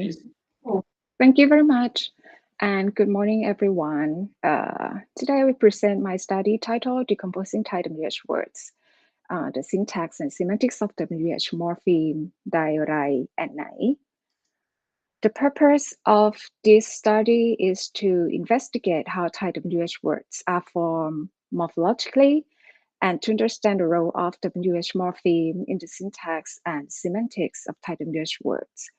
Okay. Thank you very much. And good morning, everyone. Today I will present my study titled Decomposing Thai WH Words, the syntax and semantics of WH morpheme, dai, rai, and nai. The purpose of this study is to investigate how Thai WH words are formed morphologically and to understand the role of WH morpheme in the syntax and semantics of Thai WH words.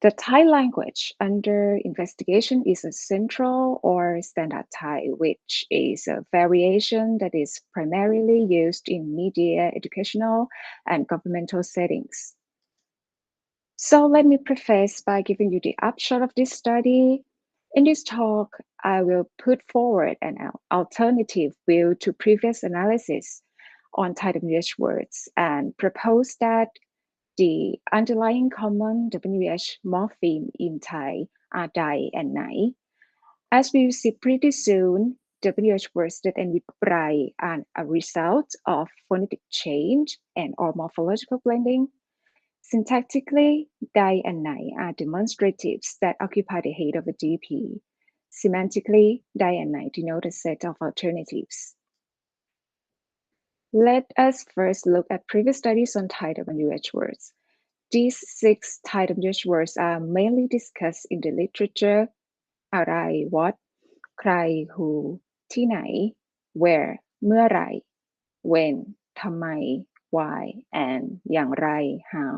The Thai language under investigation is a central or standard Thai, which is a variation that is primarily used in media, educational, and governmental settings. So let me preface by giving you the upshot of this study. In this talk, I will put forward an alternative view to previous analysis on Thai WH words and propose that the underlying common WH morpheme in Thai are dai and nai. As we will see pretty soon, WH words that end with rai are a result of phonetic change and or morphological blending. Syntactically, dai and nai are demonstratives that occupy the head of a DP. Semantically, dai and nai denote a set of alternatives. Let us first look at previous studies on Thai WH words. These 6 Thai WH words are mainly discussed in the literature อะไร what ใคร who ที่ไหน where เมื่อไหร่ when ทำไม why and อย่างไร how.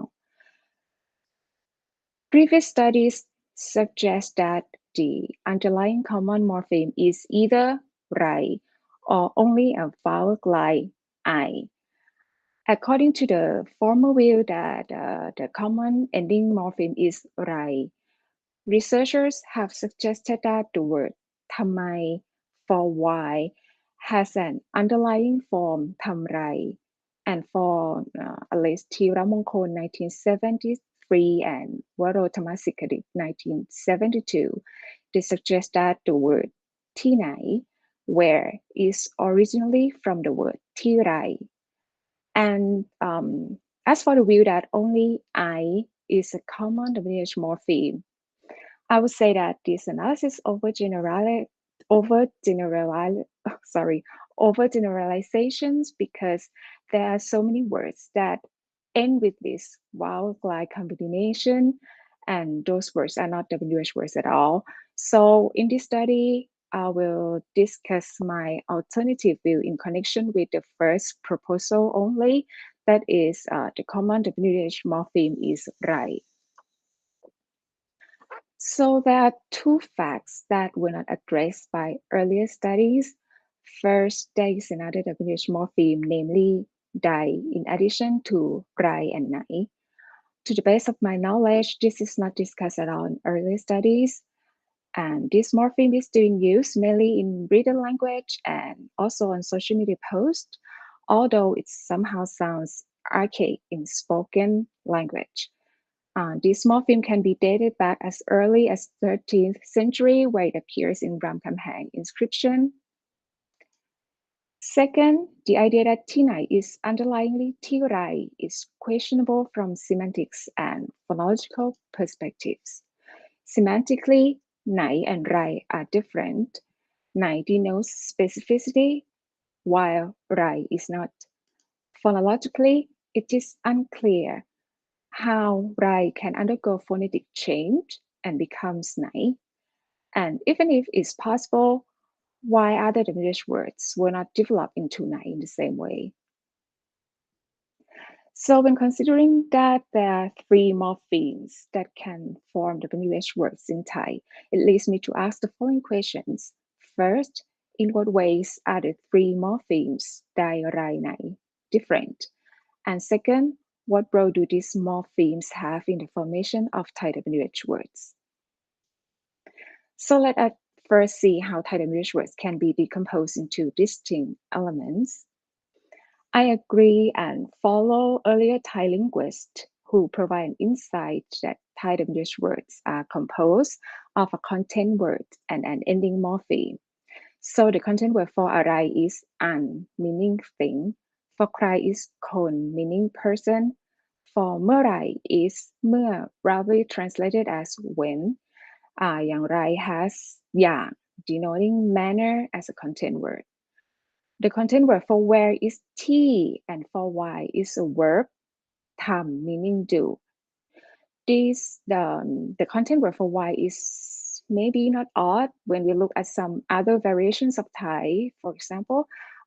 Previous studies suggest that the underlying common morpheme is either rai or only a vowel like I. According to the former view that the common ending morpheme is rai, researchers have suggested that the word thamai for why has an underlying form thamrai, and for at least Tiramongkol 1973 and Waro Thammasikadik 1972, they suggest that the word tinai, where, is originally from the word tirai. And as for the view that only I is a common WH morpheme, I would say that this analysis overgeneralizations because there are so many words that end with this vowel-like combination, and those words are not WH words at all. So in this study, I will discuss my alternative view in connection with the first proposal only, that is the common WH morpheme is rai. So there are 2 facts that were not addressed by earlier studies. First, there is another WH morpheme, namely dai, in addition to rai and nai. To the best of my knowledge, this is not discussed at all in earlier studies. And this morpheme is being used mainly in written language and also on social media posts, although it somehow sounds archaic in spoken language. This morpheme can be dated back as early as 13th century, where it appears in Ramkhamhaeng inscription. Second, the idea that tinai is underlyingly tirai is questionable from semantics and phonological perspectives. Semantically, nai and rai are different. Nai denotes specificity, while rai is not. Phonologically, it is unclear how rai can undergo phonetic change and becomes nai, and even if it's possible, why other WH words were not developed into nai in the same way. So when considering that there are 3 morphemes that can form WH words in Thai, it leads me to ask the following questions. First, in what ways are the 3 morphemes dai, rai, nai different? And second, what role do these morphemes have in the formation of Thai WH words? So let us first see how Thai WH words can be decomposed into distinct elements. I agree and follow earlier Thai linguists who provide an insight that Thai WH words are composed of a content word and an ending morpheme. So the content word for arai is an, meaning thing. For krai is kon, meaning person. for เมื่อไหร่ is เมื่อ roughly translated as when อย่างไร has อย่าง denoting manner as a content word. The content word for where is t and for why is a verb ทำ meaning do. The content word for why is maybe not odd when we look at some other variations of Thai. For example,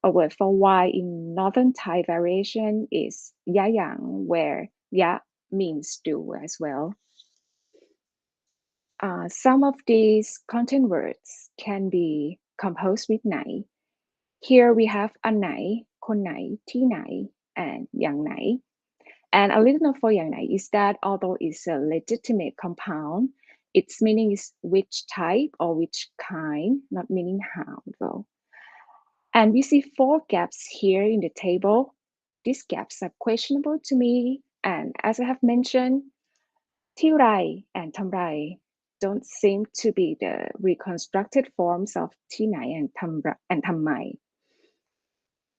a word for why in Northern Thai variation is ya yang, where ya means do as well. Some of these content words can be composed with nai. Here we have อันไหน คนไหน ที่ไหน and อย่างไหน. And a little note for yang nai is that although it's a legitimate compound, its meaning is which type or which kind, not meaning how though. And we see 4 gaps here in the table. These gaps are questionable to me, and as I have mentioned, ที่ไร and ทำไร don't seem to be the reconstructed forms of ที่ไหน and ทำไม.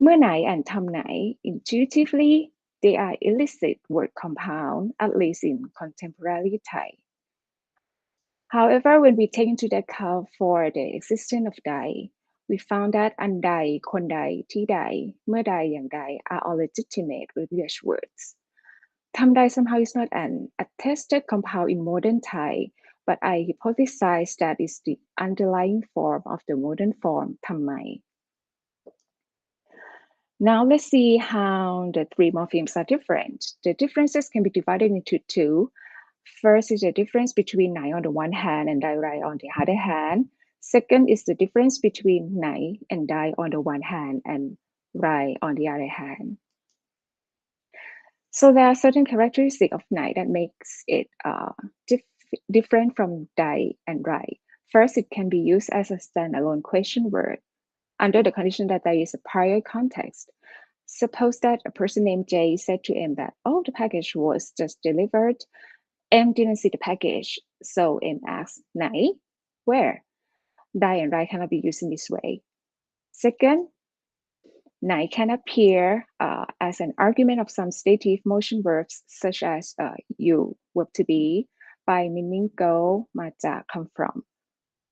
เมื่อไหน and ทำไหน intuitively they are illicit word compound, at least in contemporary Thai. However, when we take into account for the existence of Dai, we found that อันใด คนใด ที่ใด เมื่อใด อย่างใด are all legitimate English words. ทำใด somehow is not an attested compound in modern Thai, but I hypothesize that is the underlying form of the modern form ทำไม. Now let's see how the 3 morphemes are different. The differences can be divided into 2. First is the difference between nai on the one hand and dai rai on the other hand. Second is the difference between nai and dai on the one hand and rai on the other hand. So there are certain characteristics of nai that makes it different from dai and rai. First, it can be used as a standalone question word under the condition that there is a prior context. Suppose that a person named J said to M that, oh, the package was just delivered. M didn't see the package, so M asks, nai? Where? Dai and rai cannot be used in this way. Second, nai can appear as an argument of some stative motion verbs such as you, verb to be, by meaning go, มาจาก come from.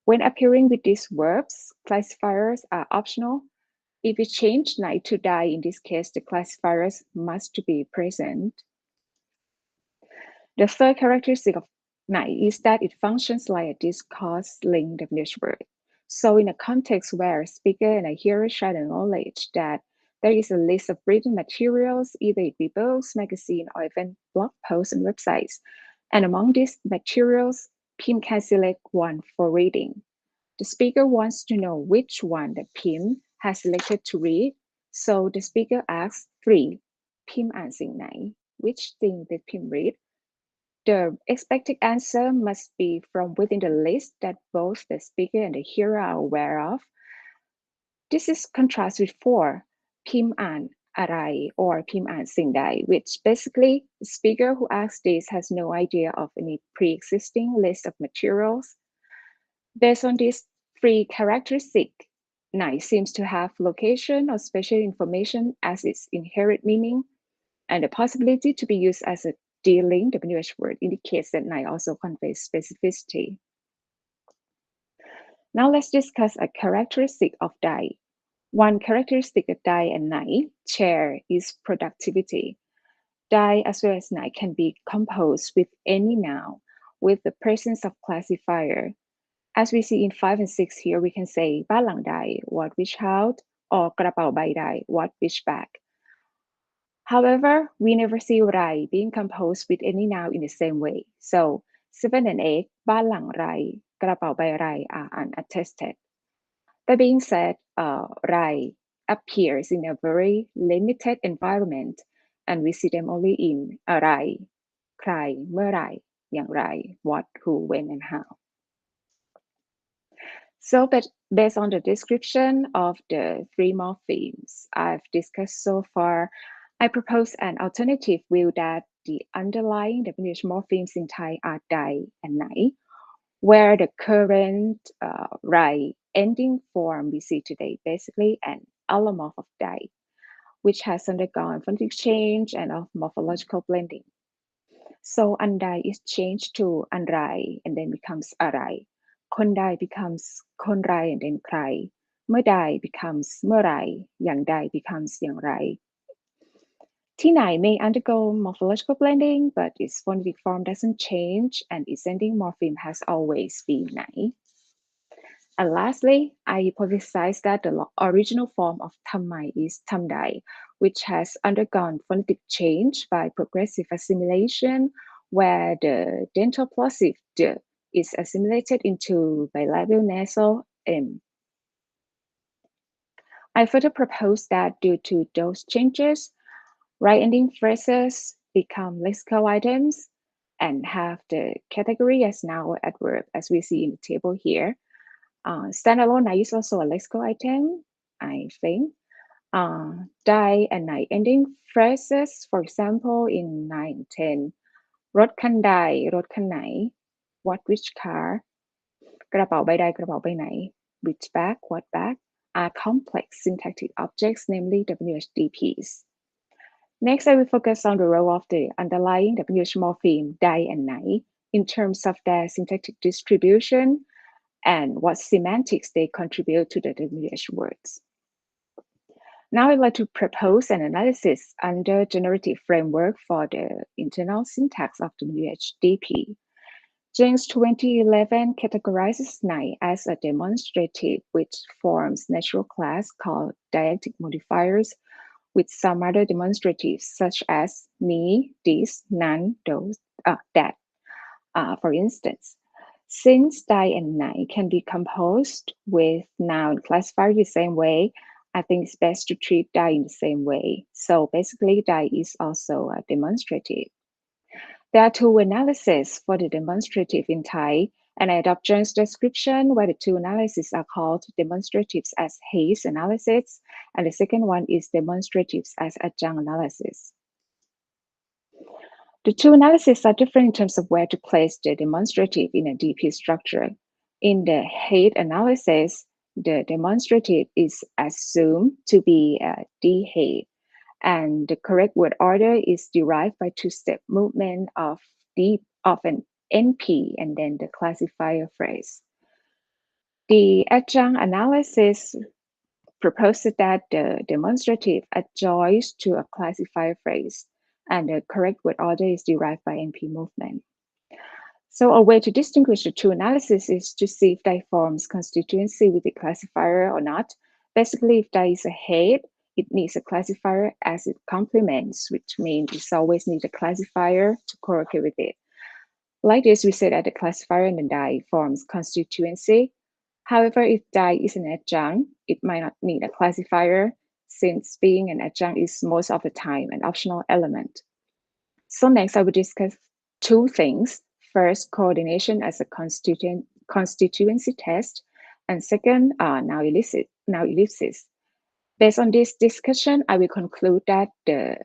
When appearing with these verbs, classifiers are optional. If we change nai to dai, in this case, the classifiers must be present. The third characteristic of nai is that it functions like a discourse-linked English word. So in a context where a speaker and a hearer share the knowledge that there is a list of written materials, either it be books, magazine, or even blog posts and websites. And among these materials, Pim can select one for reading. The speaker wants to know which one that Pim has selected to read. So the speaker asks 3. Pim อ่านสิ่งไหน Which thing did Pim read? The expected answer must be from within the list that both the speaker and the hearer are aware of. This is contrast with 4, พิมพ์อ่านอะไร or พิมพ์อ่านสิ่งใด, which basically the speaker who asks this has no idea of any pre-existing list of materials. Based on these 3 characteristics, nai seems to have location or spatial information as its inherent meaning, and the possibility to be used as a D-linked English word indicates that nai also conveys specificity. Now let's discuss a characteristic of dai. One characteristic of dai and nai share is productivity. Dai as well as nai can be composed with any noun with the presence of classifier. As we see in 5 and 6 here, we can say บ้านหลังใด what which house, or กระเป๋าใบใด what which bag. However, we never see rai being composed with any noun in the same way. So 7 and 8, บ้านหลังไร กระเป๋าใบไร are unattested. That being said, rai appears in a very limited environment, and we see them only in อะไร ใคร เมื่อไหร่ อย่างไร what, who, when, and how. So, but based on the description of the 3 morphemes I've discussed so far, I propose an alternative view that the underlying English morphemes in Thai are dai and nai, where the current rai ending form we see today basically an allomorph of dai, which has undergone phonetic change and of morphological blending. So อันใด is changed to อันไร and then becomes อะไรคนใด becomes คนไร and then ใครเมื่อใด becomes เมื่อไรอย่างใด becomes อย่างไรที่ไหน may undergo morphological blending but its phonetic form doesn't change and its ending morpheme has always been ไหน And lastly, I hypothesize that the original form of Thamai is Thamdai, which has undergone phonetic change by progressive assimilation, where the dental plosive d is assimilated into bilabial nasal m. I further propose that due to those changes, right-ending phrases become lexical items and have the category as noun adverb, as we see in the table here. Standalone I is also a lexical item, I think. Die and night ending phrases, for example, in 9 10. รถคันใดรถคันไหน what which car กระเป๋าใบใดกระเป๋าใบไหน which bag what bag are complex syntactic objects, namely WHDPs. Next, I will focus on the role of the underlying WH morpheme die and night in terms of their syntactic distribution and what semantics they contribute to the WH words. Now I'd like to propose an analysis under generative framework for the internal syntax of WHDP. James 2011 categorizes night as a demonstrative which forms natural class called dialectic modifiers with some other demonstratives such as me, this, none, those, that. For instance, since die and night can be composed with noun classifier the same way, I think it's best to treat die in the same way. So basically, die is also a demonstrative. There are two analyses for the demonstrative in Thai, and I adopt John's description where the two analyses are called demonstratives as Hayes analysis, and the second one is demonstratives as adjunct analysis. The two analyses are different in terms of where to place the demonstrative in a DP structure. In the Hayes analysis, the demonstrative is assumed to be a D Hayes, and the correct word order is derived by two-step movement of an NP and then the classifier phrase. The adjunct analysis proposes that the demonstrative adjoins to a classifier phrase, and the correct word order is derived by NP movement. So a way to distinguish the two analyses is to see if die forms constituency with the classifier or not. Basically, if die is a head, it needs a classifier as it complements, which means it always needs a classifier to correlate with it. Like this, we say that the classifier and the die forms constituency. However, if die is an adjunct, it might not need a classifier, since being an adjunct is most of the time an optional element. So next, I will discuss two things. First, coordination as a constituency test, and second, now ellipsis. Based on this discussion, I will conclude that the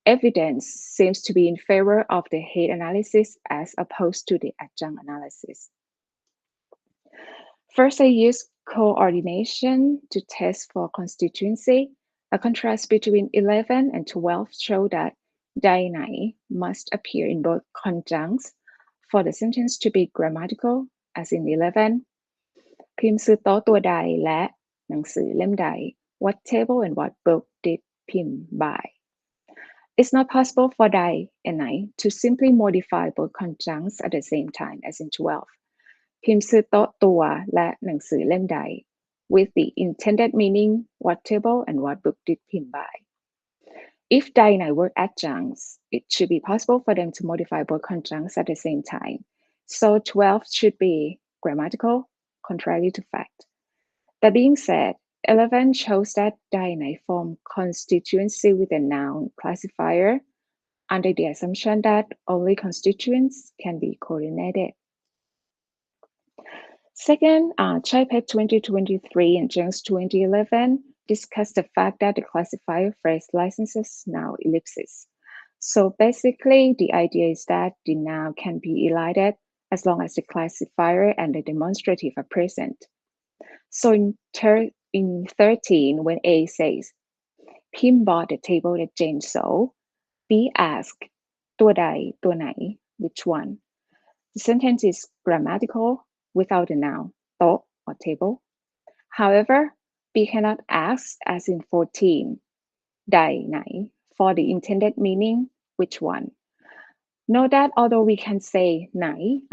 evidence seems to be in favor of the head analysis as opposed to the adjunct analysis. First, I use coordination to test for constituency. A contrast between 11 and 12 show that die must appear in both conjuncts for the sentence to be grammatical, as in 11. พิมพ์ซื้อโต๊ะตัวใดและหนังสือเล่มใด What table and what book did Pim buy? It's not possible for die and night to simply modify both conjuncts at the same time, as in 12. พิมพ์ซื้อโต๊ะตัวและหนังสือเล่มใด with the intended meaning what table and what book did Pim buy? If die and night were adjuncts, it should be possible for them to modify both conjuncts at the same time. So 12 should be grammatical, contrary to fact. That being said, 11 shows that die and night form constituency with a noun classifier under the assumption that only constituents can be coordinated. Second, Chipek 2023 and Jones 2011 discussed the fact that the classifier phrase licenses noun ellipsis. So basically, the idea is that the noun can be elided as long as the classifier and the demonstrative are present. So in 13, when A says, Pim bought the table that Jane sold, B asks, ตัวใดตัวไหน which one? The sentence is grammatical without a noun, โต๊ะ or table. However, we cannot ask as in 14, ใดไหน for the intended meaning, which one? Note that although we can say ไหน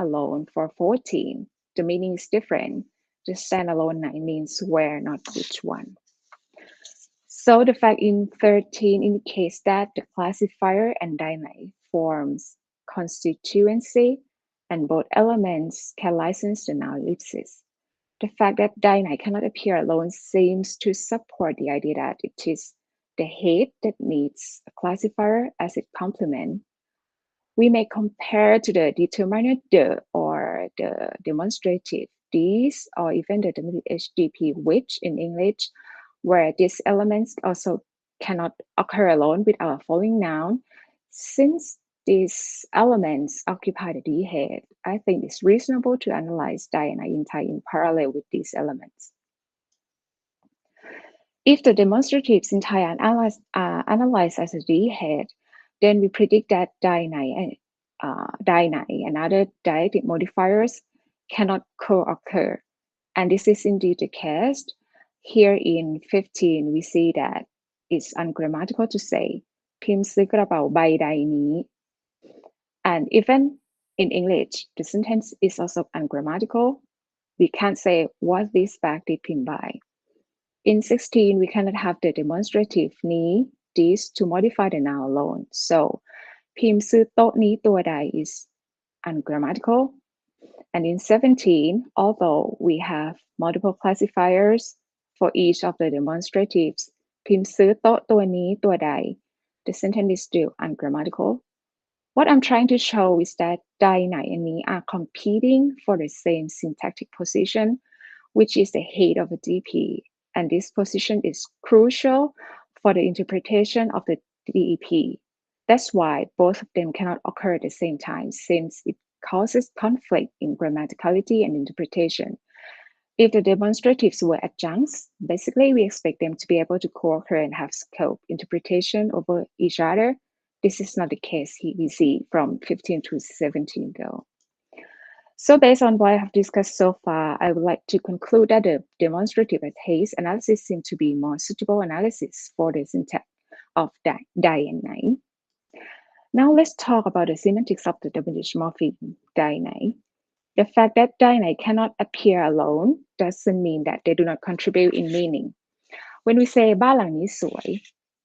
alone for 14, the meaning is different. The standalone ไหน means where, not which one. So the fact in 13 indicates that the classifier and ใดไหน forms constituency and both elements can license the noun ellipsis. The fact that ใดไหน cannot appear alone seems to support the idea that it is the head that needs a classifier as its complement. We may compare to the determiner the or the demonstrative these or even the WHDP which in English, where these elements also cannot occur alone without a following noun. Since these elements occupy the D head, I think it's reasonable to analyze Thai and in Thai in parallel with these elements. If the demonstratives in Thai are analyzed as a D head, then we predict that Thai and other diacritic modifiers cannot co-occur. And this is indeed the case. Here in 15, we see that it's ungrammatical to say พิมพ์ซื้อกระเป๋าใบใดนี้ And even in English, the sentence is also ungrammatical. We can't say what this bag did พิมพ์ buy. In 16, we cannot have the demonstrative นี้ this to modify the noun alone. So พิมพ์ซื้อโต๊ะนี้ตัวใด is ungrammatical. And in 17, although we have multiple classifiers for each of the demonstratives, พิมพ์ซื้อโต๊ะตัวนี้ตัวใด the sentence is still ungrammatical. What I'm trying to show is that ใดไหน and นี้ are competing for the same syntactic position, which is the head of a DP. And this position is crucial for the interpretation of the DEP. That's why both of them cannot occur at the same time, since it causes conflict in grammaticality and interpretation. If the demonstratives were adjuncts, basically we expect them to be able to co-occur and have scope interpretation over each other. This is not the case we see from 15 to 17 though. So based on what I have discussed so far, I would like to conclude that the demonstrative and case analysis seem to be more suitable analysis for the syntax of Dai and Nai. Now let's talk about the semantics of the WH morpheme Dai Nai. The fact that Dai Nai cannot appear alone doesn't mean that they do not contribute in meaning. When we say บ้านหลังนี้สวย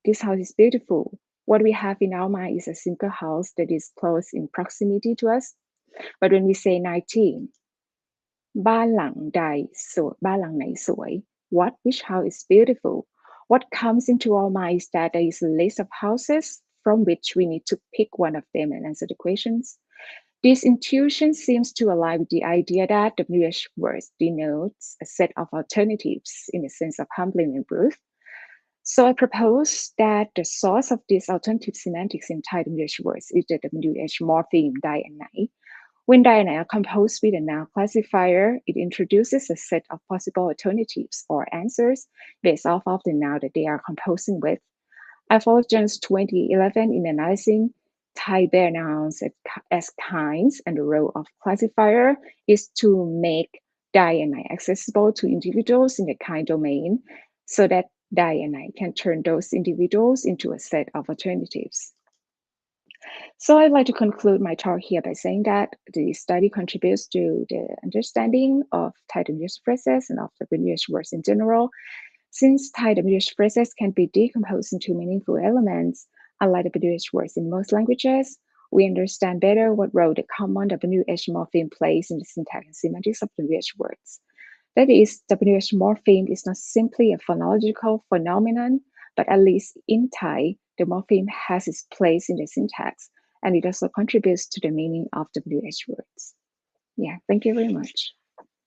this house is beautiful, what we have in our mind is a single house that is close in proximity to us. But when we say 19, บ้านหลังใดสวย บ้านหลังไหนสวย what, which house is beautiful? What comes into our mind is that there is a list of houses from which we need to pick one of them and answer the questions. This intuition seems to align with the idea that WH words denotes a set of alternatives in the sense of humbling and birth. So I propose that the source of these alternative semantics in Thai WH words is the WH morpheme Dai and Nai. When Dai and Nai are composed with a noun classifier, it introduces a set of possible alternatives or answers based off of the noun that they are composing with. I followed Jones 2011 in analyzing Thai bare nouns as kinds, and the role of classifier is to make Dai and Nai accessible to individuals in the kind domain so that Dai and Nai can turn those individuals into a set of alternatives. So I'd like to conclude my talk here by saying that the study contributes to the understanding of Thai WH phrases and of the WH words in general. Since Thai WH phrases can be decomposed into meaningful elements, unlike the WH words in most languages, we understand better what role the common WH morpheme plays in the syntax and semantics of WH words. That is, WH morpheme is not simply a phonological phenomenon, but at least in Thai, the morpheme has its place in the syntax, and it also contributes to the meaning of WH words. Yeah, thank you very much.